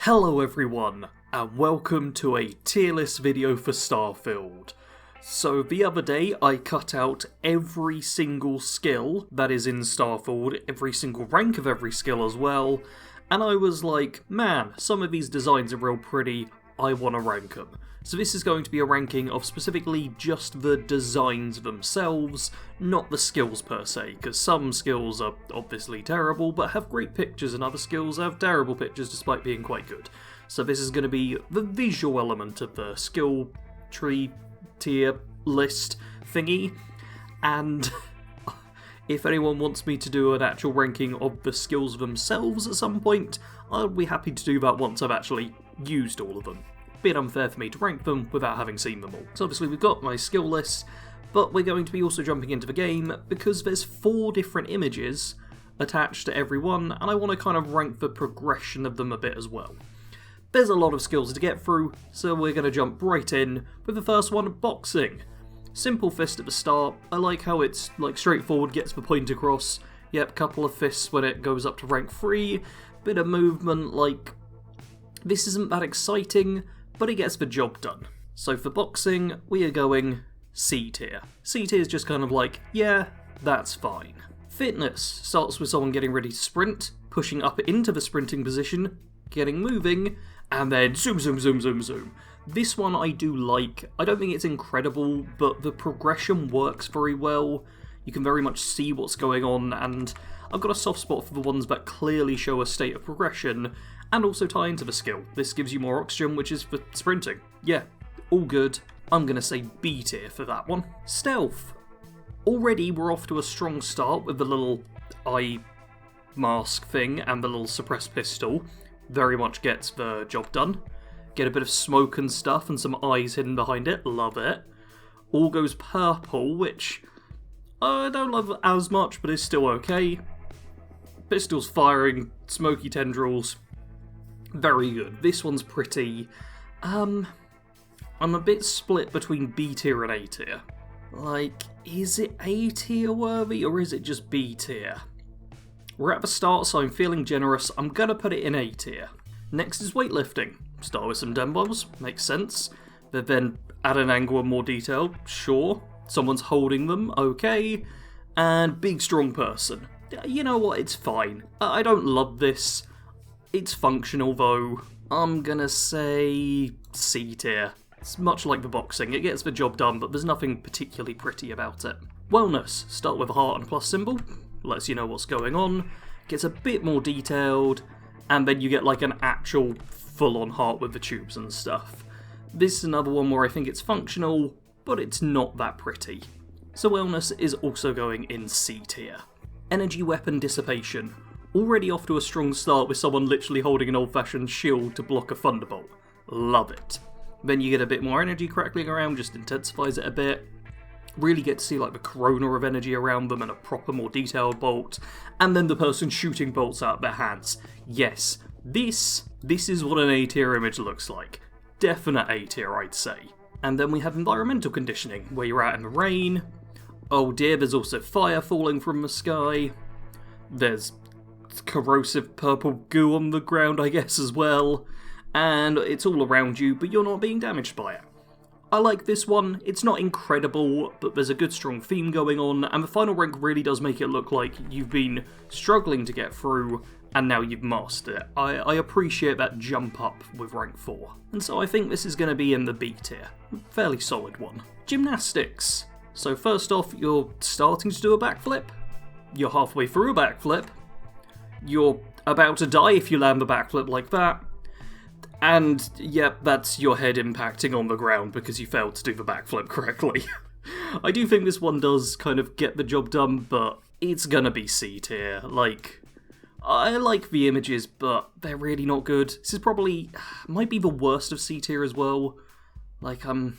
Hello everyone, and welcome to a tier list video for Starfield. So the other day I cut out every single skill that is in Starfield, every single rank of every skill as well, and I was like, man, some of these designs are real pretty, I want to rank them. So this is going to be a ranking of specifically just the designs themselves, not the skills per se, because some skills are obviously terrible but have great pictures and other skills have terrible pictures despite being quite good. So this is going to be the visual element of the skill tree tier list thingy, and if anyone wants me to do an actual ranking of the skills themselves at some point, I'll be happy to do that once I've actually used all of them. Bit unfair for me to rank them without having seen them all. So obviously we've got my skill list, but we're going to be also jumping into the game because there's 4 different images attached to every one, and I want to kind of rank the progression of them a bit as well. There's a lot of skills to get through, so we're going to jump right in with the first one, boxing. Simple fist at the start. I like how it's like straightforward, gets the point across. Yep, couple of fists when it goes up to rank 3. Bit of movement, like, this isn't that exciting, but it gets the job done. So for boxing, we are going C tier. C tier is just kind of like, yeah, that's fine. Fitness starts with someone getting ready to sprint, pushing up into the sprinting position, getting moving, and then zoom, zoom, zoom, zoom, zoom. This one I do like. I don't think it's incredible, but the progression works very well. You can very much see what's going on, and I've got a soft spot for the ones that clearly show a state of progression, and also tie into the skill. This gives you more oxygen, which is for sprinting. Yeah, all good. I'm going to say B tier for that one. Stealth. Already we're off to a strong start with the little eye mask thing and the little suppressed pistol. Very much gets the job done. Get a bit of smoke and stuff and some eyes hidden behind it. Love it. All goes purple, which I don't love as much, but is still okay. Pistols firing, smoky tendrils. Very good. This one's pretty. I'm a bit split between B tier and A tier. Like, is it A tier worthy or is it just B tier? We're at the start, so I'm feeling generous. I'm gonna put it in A tier. Next is weightlifting. Start with some dumbbells, makes sense. They're then at an angle and more detail, sure. Someone's holding them, okay. And big strong person. You know what, it's fine. I don't love this. It's functional though. I'm gonna say C tier. It's much like the boxing, it gets the job done, but there's nothing particularly pretty about it. Wellness, start with a heart and plus symbol, lets you know what's going on, gets a bit more detailed, and then you get like an actual full-on heart with the tubes and stuff. This is another one where I think it's functional, but it's not that pretty. So wellness is also going in C tier. Energy weapon dissipation. Already off to a strong start with someone literally holding an old-fashioned shield to block a thunderbolt. Love it. Then you get a bit more energy crackling around, just intensifies it a bit. Really get to see like the corona of energy around them and a proper, more detailed bolt. And then the person shooting bolts out of their hands. Yes, this is what an A tier image looks like. Definite A tier, I'd say. And then we have environmental conditioning, where you're out in the rain. Oh dear, there's also fire falling from the sky. There's corrosive purple goo on the ground, I guess, as well. And it's all around you, but you're not being damaged by it. I like this one. It's not incredible, but there's a good strong theme going on, and the final rank really does make it look like you've been struggling to get through, and now you've mastered it. I appreciate that jump up with rank 4. And so I think this is going to be in the B tier. Fairly solid one. Gymnastics. So first off, you're starting to do a backflip. You're halfway through a backflip. You're about to die if you land the backflip like that. And, yep, that's your head impacting on the ground because you failed to do the backflip correctly. I do think this one does kind of get the job done, but it's gonna be C tier. Like, I like the images, but they're really not good. This is probably, might be the worst of C tier as well. Like, I'm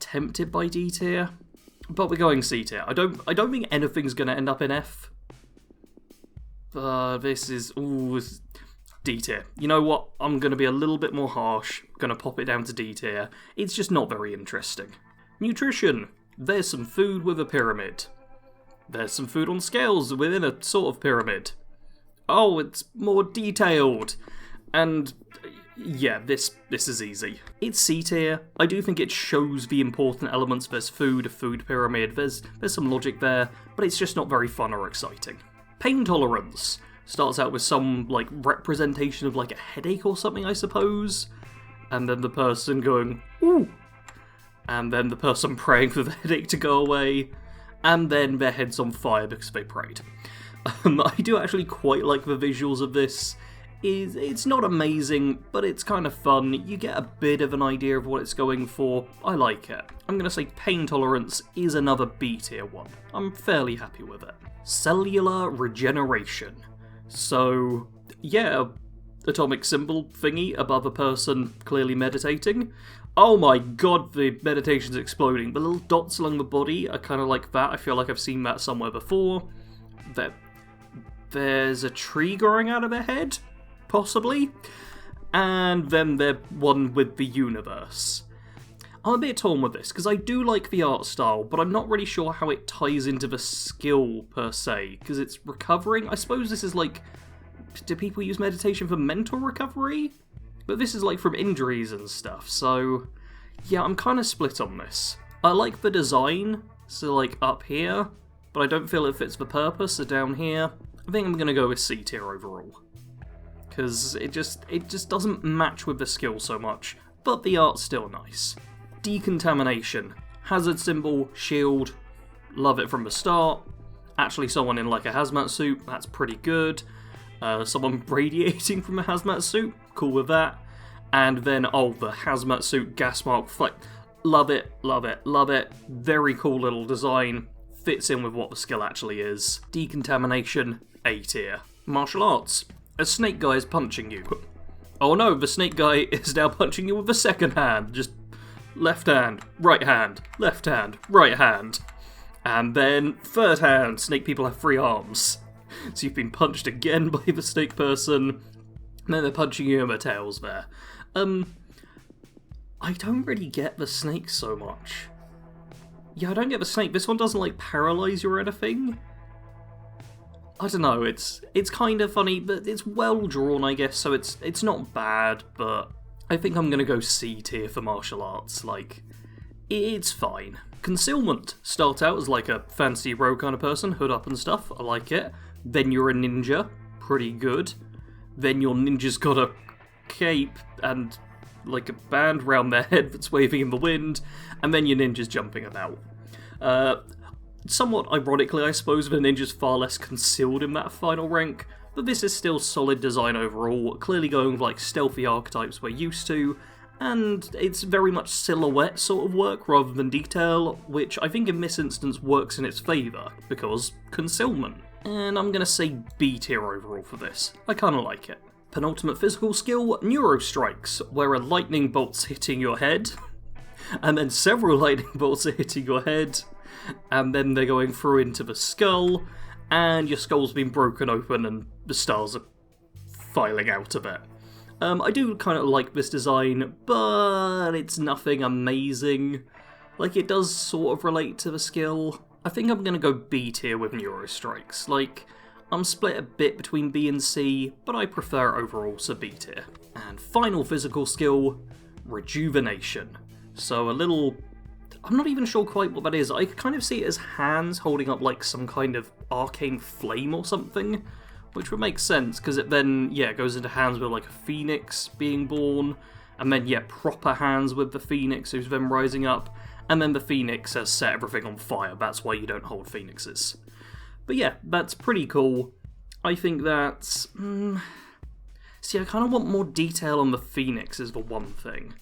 tempted by D tier, but we're going C tier. I don't think anything's gonna end up in F. This is, ooh, D tier. You know what? I'm going to be a little bit more harsh. Going to pop it down to D tier. It's just not very interesting. Nutrition. There's some food with a pyramid. There's some food on scales within a sort of pyramid. Oh, it's more detailed. And yeah, this is easy. It's C tier. I do think it shows the important elements. There's food, a food pyramid, there's some logic there, but it's just not very fun or exciting. Pain tolerance starts out with some, like, representation of, like, a headache or something, I suppose. And then the person going, ooh. And then the person praying for the headache to go away. And then their head's on fire because they prayed. I do actually quite like the visuals of this. It's not amazing, but it's kind of fun. You get a bit of an idea of what it's going for. I like it. I'm going to say pain tolerance is another B tier one. I'm fairly happy with it. Cellular regeneration. So, yeah, atomic symbol thingy above a person clearly meditating. Oh my god, the meditation's exploding. The little dots along the body are kind of like that. I feel like I've seen that somewhere before. There's a tree growing out of their head, possibly. And then they're one with the universe. I'm a bit torn with this, because I do like the art style, but I'm not really sure how it ties into the skill, per se, because it's recovering. I suppose this is like, do people use meditation for mental recovery? But this is like from injuries and stuff, so yeah, I'm kind of split on this. I like the design, so like up here, but I don't feel it fits the purpose, so down here, I think I'm going to go with C tier overall. Because it just doesn't match with the skill so much, but the art's still nice. Decontamination. Hazard symbol, shield, love it from the start. Actually someone in like a hazmat suit, that's pretty good. Someone radiating from a hazmat suit, cool with that. And then, oh, the hazmat suit gas mark, like, love it, love it, love it. Very cool little design, fits in with what the skill actually is. Decontamination, A tier. Martial arts. A snake guy is punching you. Oh no, the snake guy is now punching you with the second hand. Just left hand, right hand, left hand, right hand. And then third hand, snake people have 3 arms. So you've been punched again by the snake person, and then they're punching you in the tails there. I don't really get the snake so much. Yeah, I don't get the snake. This one doesn't, like, paralyze you or anything. I don't know, it's kind of funny, but it's well drawn, I guess, so it's not bad, but I think I'm gonna go C tier for martial arts. Like, it's fine. Concealment. Start out as like a fancy rogue kind of person, hood up and stuff, I like it. Then you're a ninja, pretty good. Then your ninja's got a cape and like a band round their head that's waving in the wind, and then your ninja's jumping about. Somewhat ironically, I suppose, the ninja's far less concealed in that final rank, but this is still solid design overall, clearly going with like stealthy archetypes we're used to, and it's very much silhouette sort of work rather than detail, which I think in this instance works in its favour, because concealment. And I'm going to say B tier overall for this. I kind of like it. Penultimate physical skill, Neuro Strikes, where a lightning bolt's hitting your head, and then several lightning bolts are hitting your head, and then they're going through into the skull, and your skull's been broken open and the stars are filing out of it. I do kind of like this design, but it's nothing amazing. Like, it does sort of relate to the skill. I think I'm going to go B tier with Neuro Strikes. Like, I'm split a bit between B and C, but I prefer overall, so B tier. And final physical skill, Rejuvenation. So a little... I'm not even sure quite what that is. I kind of see it as hands holding up like some kind of arcane flame or something, which would make sense, because it then, yeah, goes into hands with like a phoenix being born, and then, yeah, proper hands with the phoenix who's then rising up, and then the phoenix has set everything on fire. That's why you don't hold phoenixes. But yeah, that's pretty cool. I think that's... See, I kind of want more detail on the phoenix is the one thing.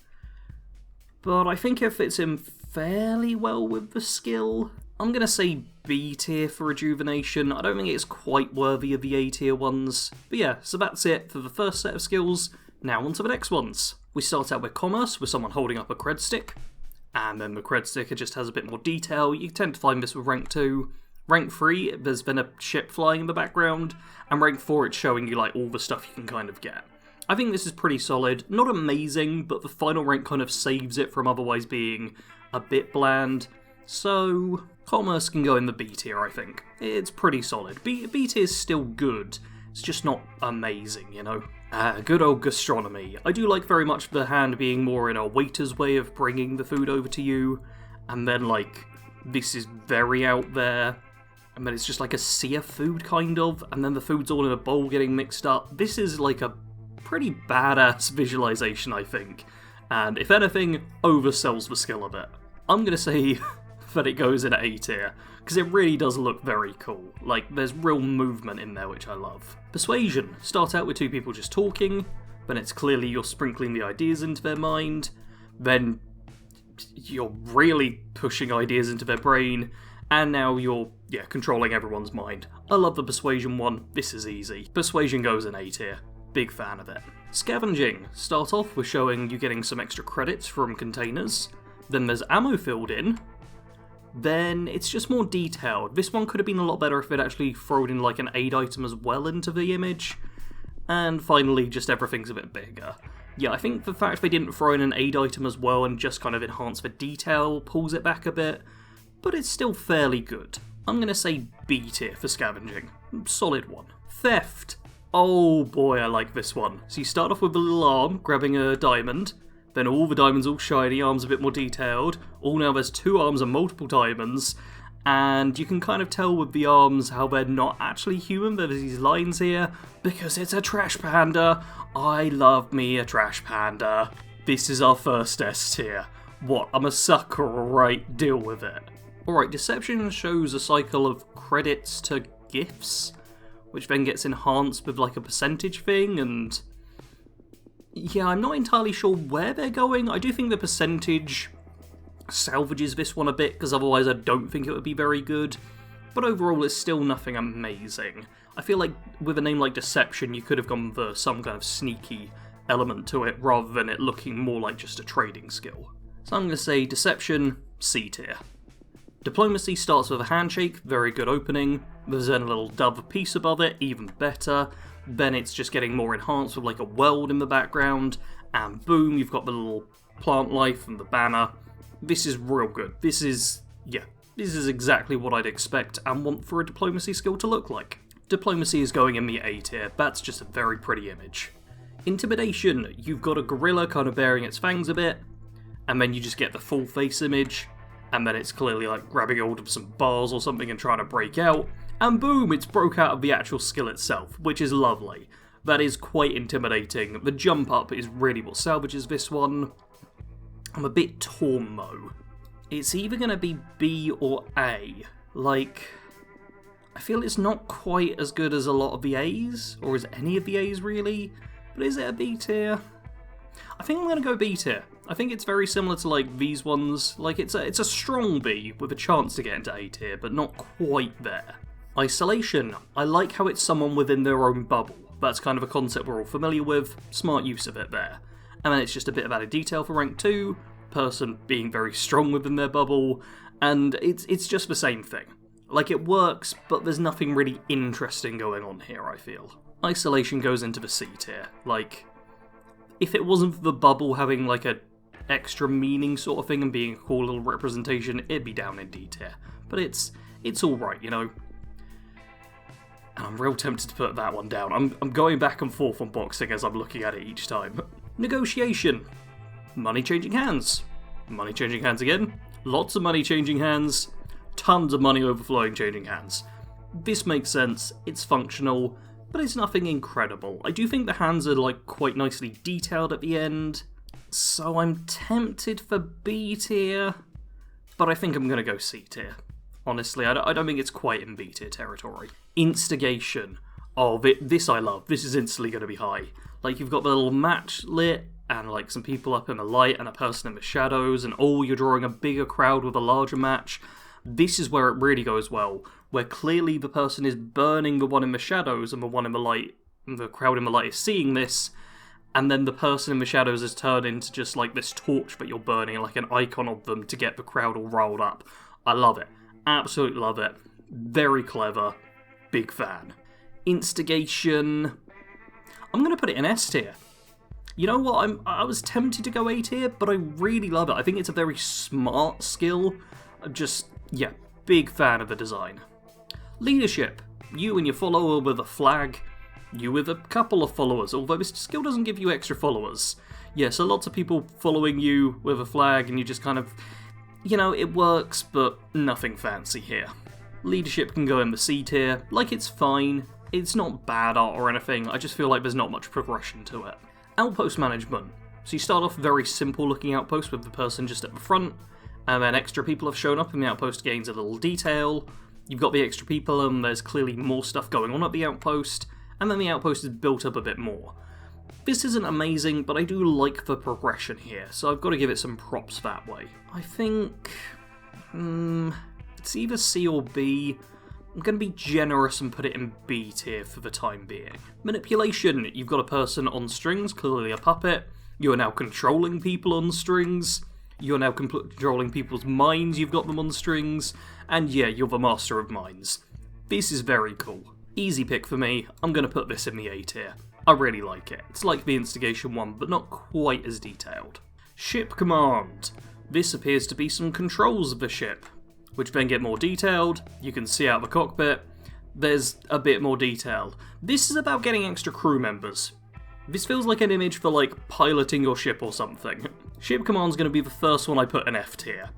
But I think it fits in fairly well with the skill. I'm going to say B tier for Rejuvenation. I don't think it's quite worthy of the A tier ones. But yeah, so that's it for the first set of skills. Now on to the next ones. We start out with Commerce, with someone holding up a cred stick. And then the cred sticker just has a bit more detail. You tend to find this with rank 2. Rank 3, there's been a ship flying in the background. And rank 4, it's showing you like all the stuff you can kind of get. I think this is pretty solid. Not amazing, but the final rank kind of saves it from otherwise being a bit bland. So, Commerce can go in the B tier, I think. It's pretty solid. B tier is still good. It's just not amazing, you know? Good old gastronomy. I do like very much the hand being more in a waiter's way of bringing the food over to you, and then like, this is very out there, and then it's just like a sea of food kind of, and then the food's all in a bowl getting mixed up. This is like a pretty badass visualization, I think, and if anything, oversells the skill a bit. I'm gonna say that it goes in A tier, because it really does look very cool. Like, there's real movement in there, which I love. Persuasion. Start out with two people just talking, then it's clearly you're sprinkling the ideas into their mind, then you're really pushing ideas into their brain, and now you're, controlling everyone's mind. I love the Persuasion one, this is easy. Persuasion goes in A tier. Big fan of it. Scavenging. Start off with showing you getting some extra credits from containers, then there's ammo filled in, then it's just more detailed. This one could have been a lot better if it actually thrown in like an aid item as well into the image. And finally, just everything's a bit bigger. Yeah, I think the fact they didn't throw in an aid item as well and just kind of enhance the detail pulls it back a bit, but it's still fairly good. I'm going to say B tier for scavenging. Solid one. Theft. Oh boy, I like this one. So you start off with a little arm, grabbing a diamond, then all the diamonds all shiny, arms a bit more detailed. Now there's two arms and multiple diamonds, and you can kind of tell with the arms how they're not actually human. There's these lines here, because it's a trash panda. I love me a trash panda. This is our first S tier. What, I'm a sucker, right? Deal with it. Alright, Deception shows a cycle of credits to gifts, which then gets enhanced with like a percentage thing, and yeah, I'm not entirely sure where they're going. I do think the percentage salvages this one a bit, because otherwise I don't think it would be very good. But overall, it's still nothing amazing. I feel like with a name like Deception, you could have gone for some kind of sneaky element to it, rather than it looking more like just a trading skill. So I'm going to say Deception, C tier. Diplomacy starts with a handshake, very good opening. There's then a little dove piece above it, even better. Then it's just getting more enhanced with like a world in the background, and boom, you've got the little plant life and the banner. This is real good. This is exactly what I'd expect and want for a diplomacy skill to look like. Diplomacy is going in the A tier. That's just a very pretty image. Intimidation. You've got a gorilla kind of baring its fangs a bit, and then you just get the full face image, and then it's clearly like grabbing hold of some bars or something and trying to break out. And boom, it's broke out of the actual skill itself, which is lovely. That is quite intimidating. The jump up is really what salvages this one. I'm a bit torn though. It's either going to be B or A. Like, I feel it's not quite as good as a lot of the A's, or is any of the A's really? But is it a B tier? I think I'm going to go B tier. I think it's very similar to like these ones. Like it's a strong B with a chance to get into A tier, but not quite there. Isolation. I like how it's someone within their own bubble. That's kind of a concept we're all familiar with. Smart use of it there. And then it's just a bit of added detail for rank 2, person being very strong within their bubble, and it's just the same thing. Like, it works, but there's nothing really interesting going on here, I feel. Isolation goes into the C tier. Like, if it wasn't for the bubble having like a extra meaning sort of thing and being a cool little representation, it'd be down in D tier. But it's alright, you know. And I'm real tempted to put that one down. I'm going back and forth on boxing as I'm looking at it each time. Negotiation. Money changing hands. Money changing hands again. Lots of money changing hands. Tons of money overflowing changing hands. This makes sense. It's functional, but it's nothing incredible. I do think the hands are like quite nicely detailed at the end, so I'm tempted for B tier, but I think I'm going to go C tier. Honestly, I don't think it's quite in B tier territory. Instigation. Oh, this I love. This is instantly going to be high. Like, you've got the little match lit, and like some people up in the light and a person in the shadows, and you're drawing a bigger crowd with a larger match. This is where it really goes well, where clearly the person is burning the one in the shadows, and the one in the light, and the crowd in the light is seeing this, and then the person in the shadows is turned into just like this torch that you're burning, like an icon of them to get the crowd all rolled up. I love it. Absolutely love it. Very clever. Big fan. Instigation. I'm going to put it in S tier. You know what? I was tempted to go A tier, but I really love it. I think it's a very smart skill. Yeah, big fan of the design. Leadership. You and your follower with a flag. You with a couple of followers, although this skill doesn't give you extra followers. Yeah, so lots of people following you with a flag, and you just kind of, you know, it works, but nothing fancy here. Leadership can go in the C tier, like it's fine. It's not bad art or anything, I just feel like there's not much progression to it. Outpost management. So you start off very simple looking outpost with the person just at the front, and then extra people have shown up and the outpost gains a little detail. You've got the extra people and there's clearly more stuff going on at the outpost, and then the outpost is built up a bit more. This isn't amazing, but I do like the progression here, so I've got to give it some props that way. I think it's either C or B. I'm going to be generous and put it in B tier for the time being. Manipulation. You've got a person on strings, clearly a puppet. You are now controlling people on strings. You're now controlling people's minds, you've got them on strings. And yeah, you're the master of minds. This is very cool. Easy pick for me. I'm going to put this in the A tier. I really like it. It's like the instigation one, but not quite as detailed. Ship command. This appears to be some controls of the ship, which then get more detailed. You can see out the cockpit. There's a bit more detail. This is about getting extra crew members. This feels like an image for, like, piloting your ship or something. Ship command's going to be the first one I put in F tier.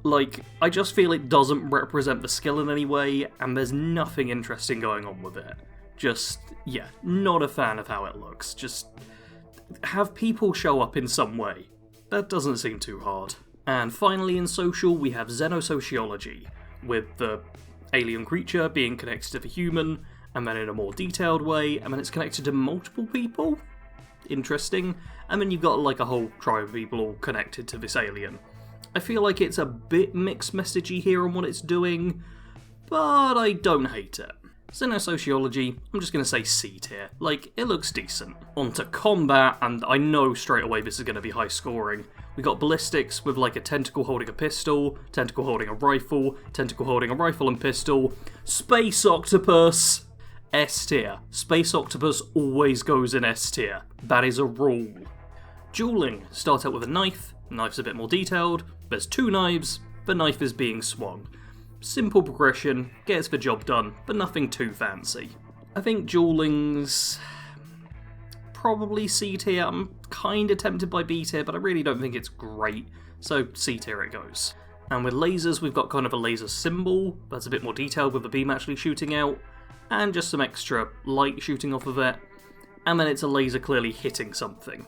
Like, I just feel it doesn't represent the skill in any way, and there's nothing interesting going on with it. Just, yeah, not a fan of how it looks. Just have people show up in some way. That doesn't seem too hard. And finally in social, we have xenosociology, with the alien creature being connected to the human, and then in a more detailed way, and then it's connected to multiple people? Interesting. And then you've got like a whole tribe of people all connected to this alien. I feel like it's a bit mixed messagey here on what it's doing, but I don't hate it. Xenosociology, I'm just going to say C tier. Like, it looks decent. On to combat, and I know straight away this is going to be high scoring. We got ballistics with like a tentacle holding a pistol, tentacle holding a rifle, tentacle holding a rifle and pistol. Space octopus! S tier. Space octopus always goes in S tier. That is a rule. Dueling. Start out with a knife. The knife's a bit more detailed. There's two knives. The knife is being swung. Simple progression, gets the job done, but nothing too fancy. I think dueling's probably C tier. I'm kind of tempted by B tier, but I really don't think it's great, so C tier it goes. And with lasers, we've got kind of a laser symbol that's a bit more detailed with the beam actually shooting out, and just some extra light shooting off of it, and then it's a laser clearly hitting something.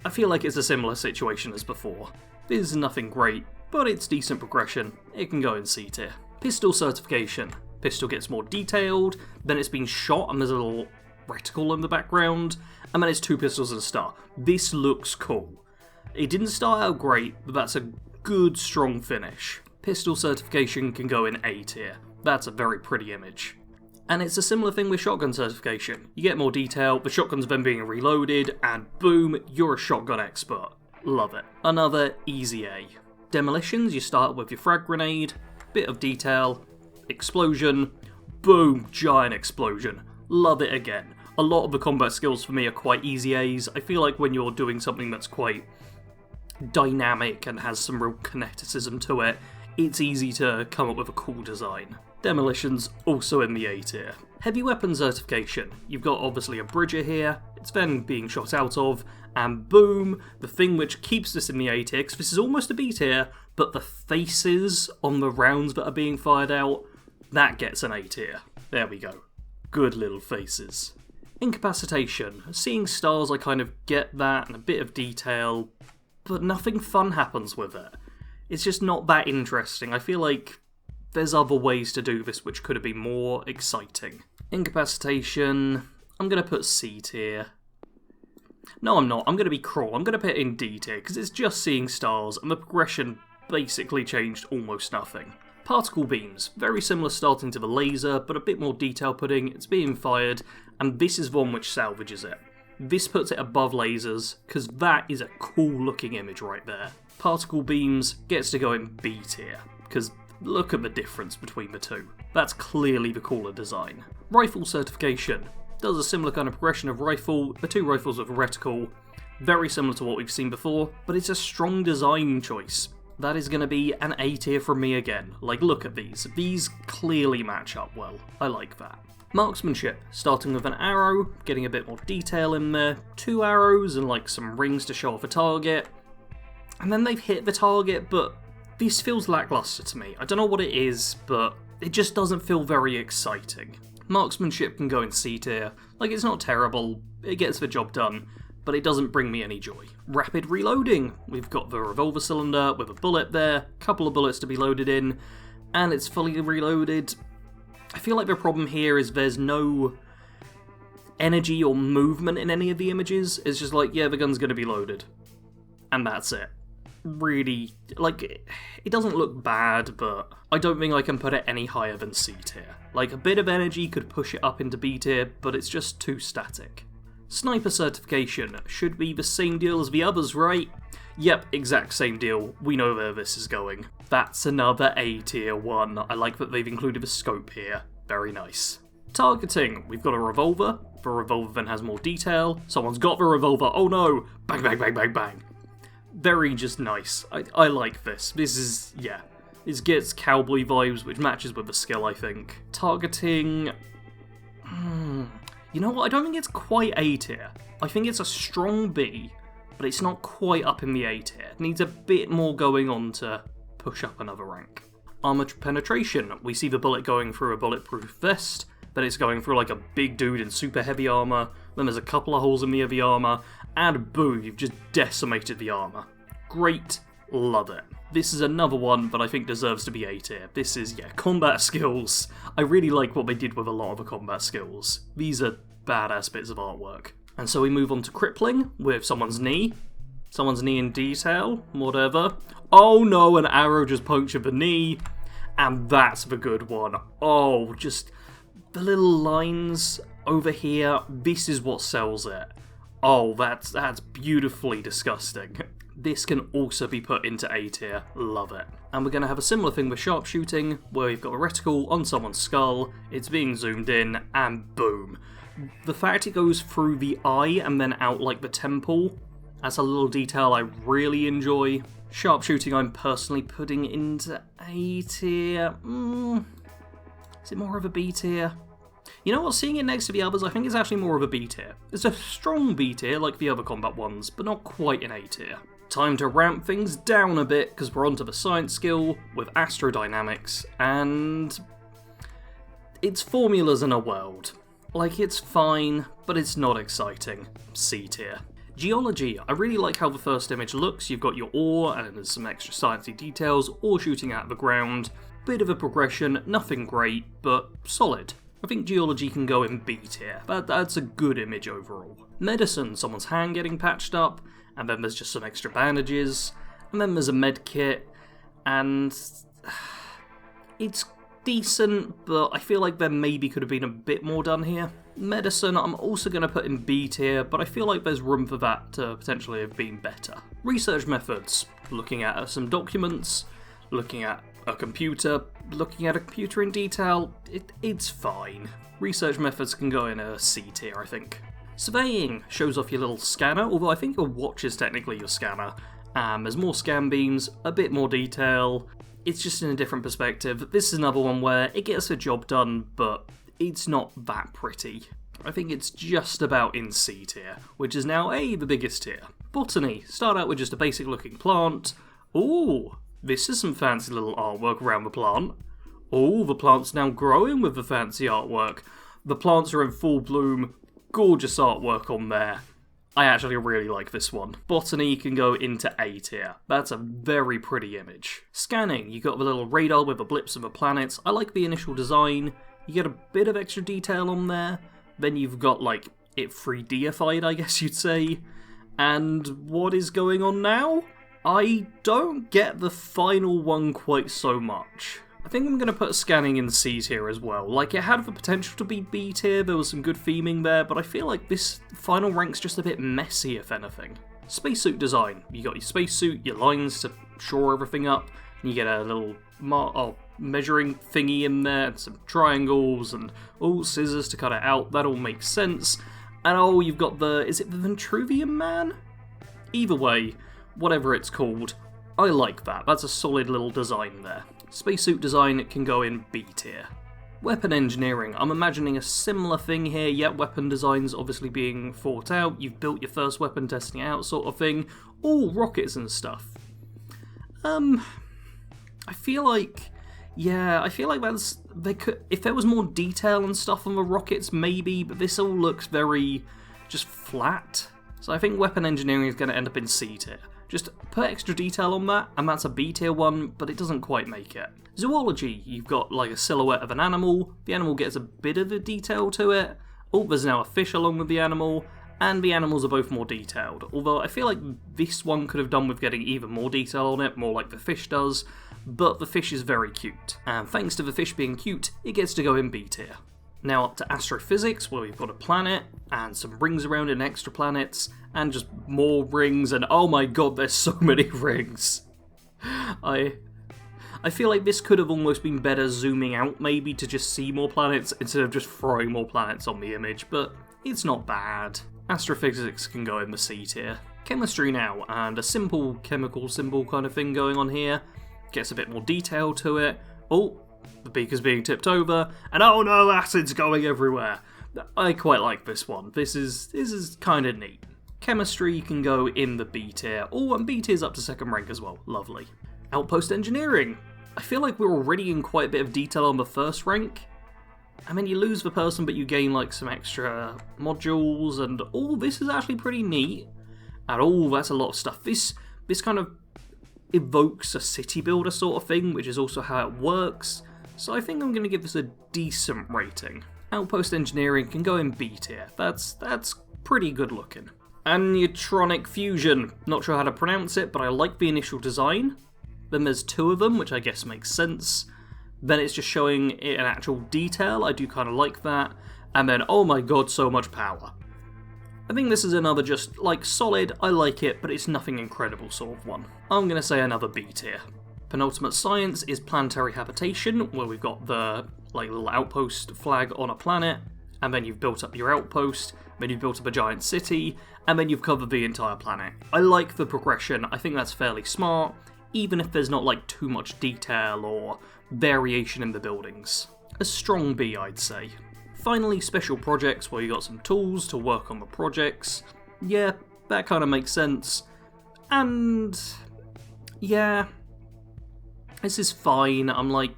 I feel like it's a similar situation as before. This is nothing great, but it's decent progression. It can go in C tier. Pistol certification. Pistol gets more detailed, then it's been shot and there's a little reticle in the background, and then it's two pistols and a star. This looks cool. It didn't start out great, but that's a good, strong finish. Pistol certification can go in A tier. That's a very pretty image. And it's a similar thing with shotgun certification. You get more detail, the shotgun's then being reloaded, and boom, you're a shotgun expert. Love it. Another easy A. Demolitions, you start with your frag grenade, bit of detail, explosion, boom, giant explosion. Love it again. A lot of the combat skills for me are quite easy A's. I feel like when you're doing something that's quite dynamic and has some real kineticism to it, it's easy to come up with a cool design. Demolitions, also in the A tier. Heavy weapon certification. You've got obviously a Bridger here, it's then being shot out of, and boom, the thing which keeps this in the A tier, because this is almost a B tier, but the faces on the rounds that are being fired out, that gets an A tier. There we go. Good little faces. Incapacitation. Seeing stars, I kind of get that, and a bit of detail, but nothing fun happens with it. It's just not that interesting. I feel like there's other ways to do this which could have been more exciting. Incapacitation, I'm going to put C tier. No, I'm not. I'm going to be cruel. I'm going to put it in D tier, because it's just seeing stars, and the progression basically changed almost nothing. Particle beams, very similar starting to the laser, but a bit more detail putting, it's being fired, and this is one which salvages it. This puts it above lasers, because that is a cool looking image right there. Particle beams gets to go in B tier, because look at the difference between the two. That's clearly the cooler design. Rifle certification. Does a similar kind of progression of rifle, the two rifles with a reticle, very similar to what we've seen before, but it's a strong design choice. That is going to be an A tier from me again. Like, look at these. These clearly match up well. I like that. Marksmanship, starting with an arrow, getting a bit more detail in there, 2 arrows and like some rings to show off a target, and then they've hit the target, but this feels lackluster to me. I don't know what it is, but it just doesn't feel very exciting. Marksmanship can go in C tier, like it's not terrible, it gets the job done, but it doesn't bring me any joy. Rapid reloading, we've got the revolver cylinder with a bullet there, couple of bullets to be loaded in, and it's fully reloaded. I feel like the problem here is there's no energy or movement in any of the images. It's just like, yeah, the gun's going to be loaded. And that's it. Really, like, it doesn't look bad, but I don't think I can put it any higher than C tier. Like, a bit of energy could push it up into B tier, but it's just too static. Sniper certification should be the same deal as the others, right? Yep, exact same deal. We know where this is going. That's another A tier one. I like that they've included a scope here. Very nice. Targeting. We've got a revolver. The revolver then has more detail. Someone's got the revolver. Oh no! Bang, bang, bang, bang, bang. Very just nice. I like this. This is, yeah. This gets cowboy vibes, which matches with the skill, I think. Targeting... You know what? I don't think it's quite A tier. I think it's a strong B, but it's not quite up in the A tier. It needs a bit more going on to push up another rank. Armor penetration. We see the bullet going through a bulletproof vest, then it's going through like a big dude in super heavy armor, then there's a couple of holes in the heavy armor, and boom, you've just decimated the armor. Great, love it. This is another one that I think deserves to be A tier. This is, yeah, combat skills. I really like what they did with a lot of the combat skills. These are badass bits of artwork. And so we move on to crippling with someone's knee. Someone's knee in detail, whatever. Oh no, an arrow just punctured the knee. And that's the good one. Oh, just the little lines over here. This is what sells it. Oh, that's beautifully disgusting. This can also be put into A tier. Love it. And we're going to have a similar thing with sharpshooting, where we've got a reticle on someone's skull, it's being zoomed in, and boom. The fact it goes through the eye and then out like the temple, that's a little detail I really enjoy. Sharpshooting I'm personally putting into A tier. Is it more of a B tier? You know what, seeing it next to the others, I think it's actually more of a B tier. It's a strong B tier like the other combat ones, but not quite an A tier. Time to ramp things down a bit, because we're onto the science skill with astrodynamics, and it's formulas in a world. Like, it's fine, but it's not exciting. C tier. Geology. I really like how the first image looks. You've got your ore, and there's some extra sciencey details, ore shooting out of the ground. Bit of a progression, nothing great, but solid. I think geology can go in B tier. That's a good image overall. Medicine. Someone's hand getting patched up, and then there's just some extra bandages, and then there's a med kit, and it's decent, but I feel like there maybe could have been a bit more done here. Medicine I'm also going to put in B tier, but I feel like there's room for that to potentially have been better. Research methods, looking at some documents, looking at a computer in detail, it's fine. Research methods can go in a C tier, I think. Surveying shows off your little scanner, although I think your watch is technically your scanner. There's more scan beams, a bit more detail. It's just in a different perspective. This is another one where it gets the job done, but it's not that pretty. I think it's just about in C tier, which is now the biggest tier. Botany. Start out with just a basic looking plant. Ooh, this is some fancy little artwork around the plant. Oh, the plant's now growing with the fancy artwork. The plants are in full bloom. Gorgeous artwork on there. I actually really like this one. Botany can go into A tier. That's a very pretty image. Scanning, you got the little radar with the blips of the planets. I like the initial design. You get a bit of extra detail on there. Then you've got, like, it 3D-ified, I guess you'd say. And what is going on now? I don't get the final one quite so much. I think I'm going to put scanning in C tier as well. Like, it had the potential to be B tier, there was some good theming there, but I feel like this final rank's just a bit messy, if anything. Spacesuit design. You got your spacesuit, your lines to shore everything up, and you get a little measuring thingy in there, and some triangles, and scissors to cut it out. That all makes sense. And you've got is it the Vitruvian Man? Either way, whatever it's called, I like that. That's a solid little design there. Spacesuit design can go in B tier. Weapon engineering. I'm imagining a similar thing here. Yet weapon designs obviously being thought out. You've built your first weapon, testing it out, sort of thing. All rockets and stuff. I feel like that's if there was more detail and stuff on the rockets, maybe. But this all looks very just flat. So I think weapon engineering is going to end up in C tier. Just put extra detail on that, and that's a B tier one, but it doesn't quite make it. Zoology, you've got like a silhouette of an animal, the animal gets a bit of a detail to it, oh, there's now a fish along with the animal, and the animals are both more detailed. Although I feel like this one could have done with getting even more detail on it, more like the fish does, but the fish is very cute. And thanks to the fish being cute, it gets to go in B tier. Now up to astrophysics, where we've got a planet, and some rings around it and extra planets, and just more rings, and oh my god, there's so many rings. I feel like this could have almost been better zooming out, maybe, to just see more planets, instead of just throwing more planets on the image, but it's not bad. Astrophysics can go in the C tier. Chemistry now, and a simple chemical symbol kind of thing going on here. Gets a bit more detail to it. Oh, the beaker's being tipped over, and oh no, acid's going everywhere. I quite like this one. This is kind of neat. Chemistry can go in the B tier. Oh, and B tier's up to second rank as well. Lovely. Outpost engineering. I feel like we're already in quite a bit of detail on the first rank. I mean, you lose the person, but you gain like some extra modules, and oh, this is actually pretty neat. And oh, that's a lot of stuff. This kind of evokes a city builder sort of thing, which is also how it works. So I think I'm going to give this a decent rating. Outpost engineering can go in B tier. That's pretty good looking. Anetronic fusion. Not sure how to pronounce it, but I like the initial design. Then there's two of them, which I guess makes sense. Then it's just showing it in actual detail. I do kind of like that. And then, oh my god, so much power. I think this is another just, like, solid, I like it, but it's nothing incredible sort of one. I'm going to say another B tier. Penultimate science is planetary habitation, where we've got the, like, little outpost flag on a planet, and then you've built up your outpost, then you've built up a giant city, and then you've covered the entire planet. I like the progression, I think that's fairly smart, even if there's not like too much detail or variation in the buildings. A strong B, I'd say. Finally, special projects where you got some tools to work on the projects. Yeah, that kind of makes sense. And yeah, this is fine. I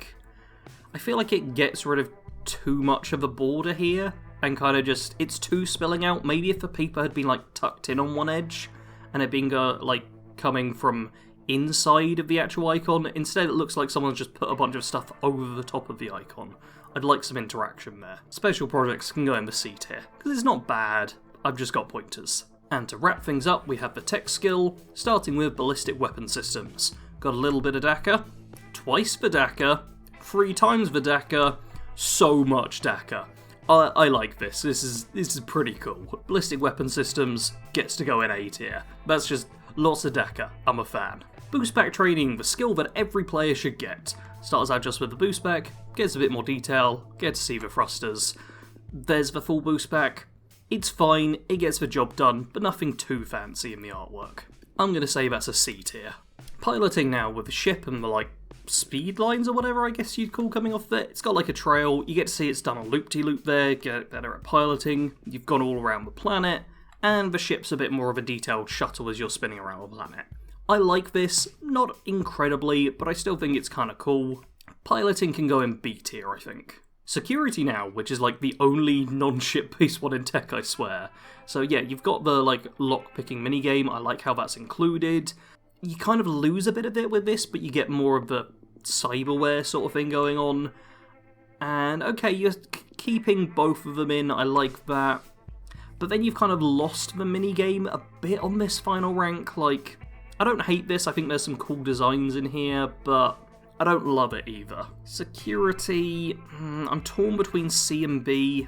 feel like it gets rid of too much of a border here, and kind of just, it's too spilling out. Maybe if the paper had been like tucked in on one edge, and it being like coming from inside of the actual icon. Instead, it looks like someone's just put a bunch of stuff over the top of the icon. I'd like some interaction there. Special projects can go in the C tier, because it's not bad, I've just got pointers. And to wrap things up, we have the tech skill, starting with ballistic weapon systems. Got a little bit of DACA, twice the DACA, 3 times the DACA, so much DACA. I like this. This is pretty cool. Ballistic weapon systems gets to go in A tier. That's just lots of DACA. I'm a fan. Boost pack training, the skill that every player should get. Starts out just with the boost pack, gets a bit more detail, get to see the thrusters. There's the full boost pack. It's fine, it gets the job done, but nothing too fancy in the artwork. I'm going to say that's a C tier. Piloting now with the ship and the like speed lines or whatever I guess you'd call coming off there. It's got like a trail, you get to see it's done a loop-de-loop there, get better at piloting, you've gone all around the planet, and the ship's a bit more of a detailed shuttle as you're spinning around the planet. I like this, not incredibly, but I still think it's kind of cool. Piloting can go in B tier, I think. Security now, which is like the only non-ship based one in tech, I swear. So yeah, you've got the like lock-picking minigame, I like how that's included. You kind of lose a bit of it with this, but you get more of the cyberware sort of thing going on. And okay, you're keeping both of them in, I like that. But then you've kind of lost the minigame a bit on this final rank, like, I don't hate this, I think there's some cool designs in here, but I don't love it either. Security, I'm torn between C and B.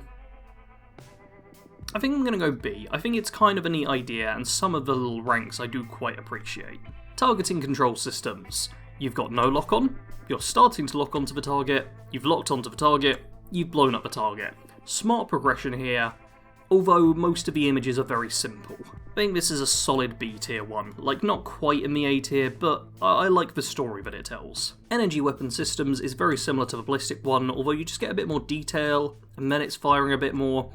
I think I'm going to go B. I think it's kind of a neat idea, and some of the little ranks I do quite appreciate. Targeting control systems. You've got no lock-on, you're starting to lock onto the target, you've locked onto the target, you've blown up the target. Smart progression here. although most of the images are very simple. I think this is a solid B tier one, like not quite in the A tier, but I like the story that it tells. Energy weapon systems is very similar to the ballistic one, although you just get a bit more detail, and then it's firing a bit more,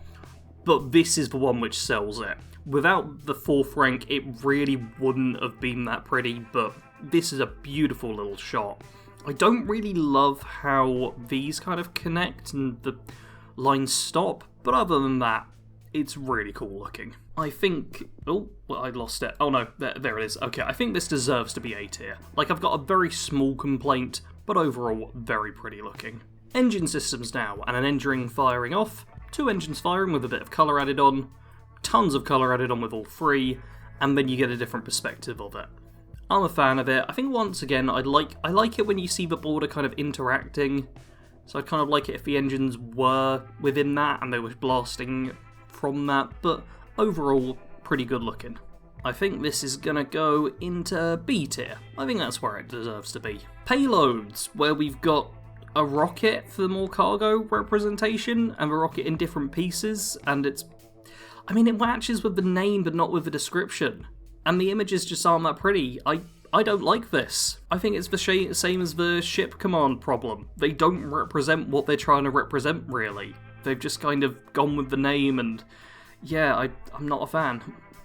but this is the one which sells it. Without the 4th rank, it really wouldn't have been that pretty, but this is a beautiful little shot. I don't really love how these kind of connect and the lines stop, but other than that, it's really cool looking. I think... oh, well, I lost it. Oh no, there it is. Okay, I think this deserves to be A tier. Like, I've got a very small complaint, but overall, very pretty looking. Engine systems now, and an engine firing off, 2 engines firing with a bit of colour added on, tons of colour added on with all 3, and then you get a different perspective of it. I'm a fan of it. I think once again, I like it when you see the border kind of interacting, so I'd kind of like it if the engines were within that and they were blasting from that, but overall, pretty good looking. I think this is gonna go into B tier. I think that's where it deserves to be. Payloads, where we've got a rocket for more cargo representation, and a rocket in different pieces, and it's... I mean, it matches with the name, but not with the description. And the images just aren't that pretty. I don't like this. I think it's the same as the ship command problem. They don't represent what they're trying to represent, really. They've just kind of gone with the name, and yeah, I'm not a fan.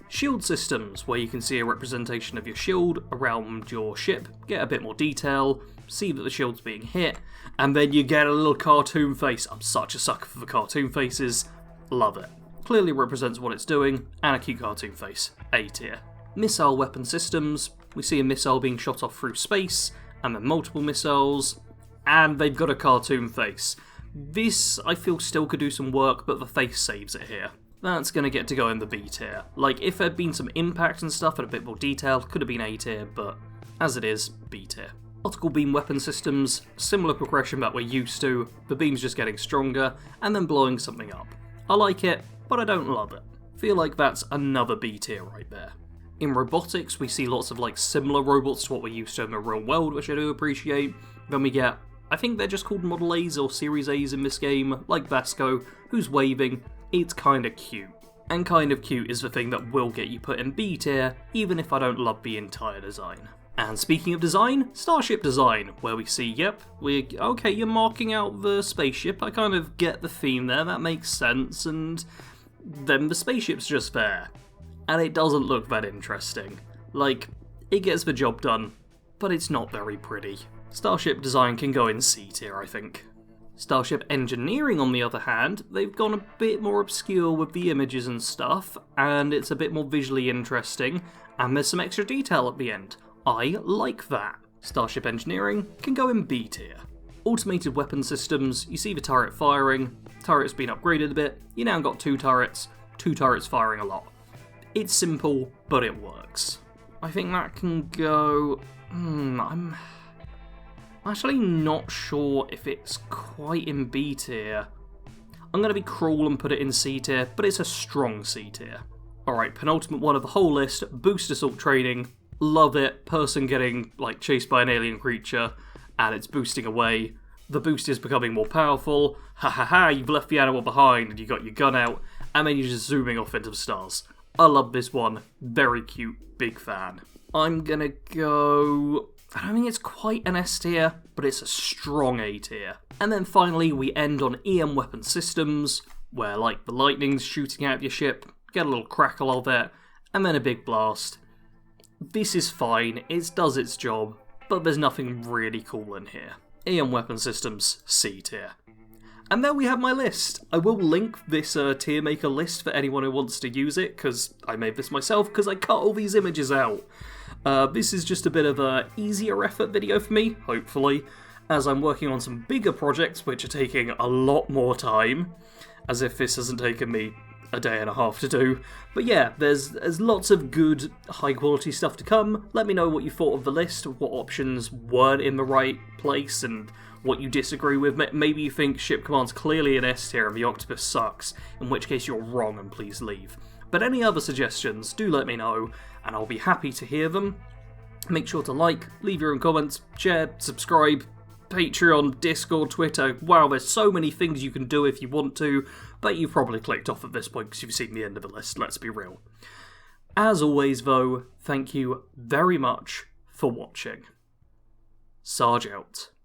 Shield systems, where you can see a representation of your shield around your ship, get a bit more detail, see that the shield's being hit, and then you get a little cartoon face. I'm such a sucker for the cartoon faces. Love it. Clearly represents what it's doing, and a cute cartoon face. A tier. Missile weapon systems, we see a missile being shot off through space, and then multiple missiles, and they've got a cartoon face. This, I feel, still could do some work, but the face saves it here. That's going to get to go in the B tier. Like, if there'd been some impact and stuff and a bit more detail, could have been A tier, but as it is, B tier. Particle beam weapon systems, similar progression that we're used to, the beam's just getting stronger, and then blowing something up. I like it, but I don't love it. Feel like that's another B tier right there. In robotics, we see lots of like similar robots to what we're used to in the real world, which I do appreciate. Then we get, I think they're just called Model A's or Series A's in this game, like Vasco, who's waving. It's kinda cute. And kind of cute is the thing that will get you put in B tier, even if I don't love the entire design. And speaking of design, Starship design, where we see, yep, okay, you're marking out the spaceship, I kind of get the theme there, that makes sense, and then the spaceship's just there. And it doesn't look that interesting. Like, it gets the job done, but it's not very pretty. Starship design can go in C tier, I think. Starship engineering, on the other hand, they've gone a bit more obscure with the images and stuff, and it's a bit more visually interesting, and there's some extra detail at the end. I like that. Starship engineering can go in B tier. Automated weapon systems, you see the turret firing, turret's been upgraded a bit, you now got 2 turrets firing a lot. It's simple, but it works. I think that can go... I'm actually not sure if it's quite in B tier. I'm going to be cruel and put it in C tier, but it's a strong C tier. Alright, penultimate one of the whole list, boost assault training. Love it. Person getting like chased by an alien creature, and it's boosting away. The boost is becoming more powerful. Ha ha ha, you've left the animal behind, and you got your gun out, and then you're just zooming off into the stars. I love this one. Very cute. Big fan. I'm gonna go... I don't think it's quite an S tier, but it's a strong A tier. And then finally we end on EM weapon systems, where like the lightning's shooting out of your ship, get a little crackle of it, and then a big blast. This is fine, it does its job, but there's nothing really cool in here. EM weapon systems, C tier. And there we have my list. I will link this tier maker list for anyone who wants to use it, because I made this myself, because I cut all these images out. This is just a bit of a easier effort video for me, hopefully, as I'm working on some bigger projects which are taking a lot more time, as if this hasn't taken me a day and a half to do. But yeah, there's lots of good, high quality stuff to come. Let me know what you thought of the list, what options weren't in the right place, and what you disagree with. Maybe you think Ship Command's clearly an S tier and the Octopus sucks, in which case you're wrong and please leave. But any other suggestions, do let me know, and I'll be happy to hear them. Make sure to like, leave your own comments, share, subscribe, Patreon, Discord, Twitter. Wow, there's so many things you can do if you want to, but you've probably clicked off at this point because you've seen the end of the list, let's be real. As always, though, thank you very much for watching. Sarge out.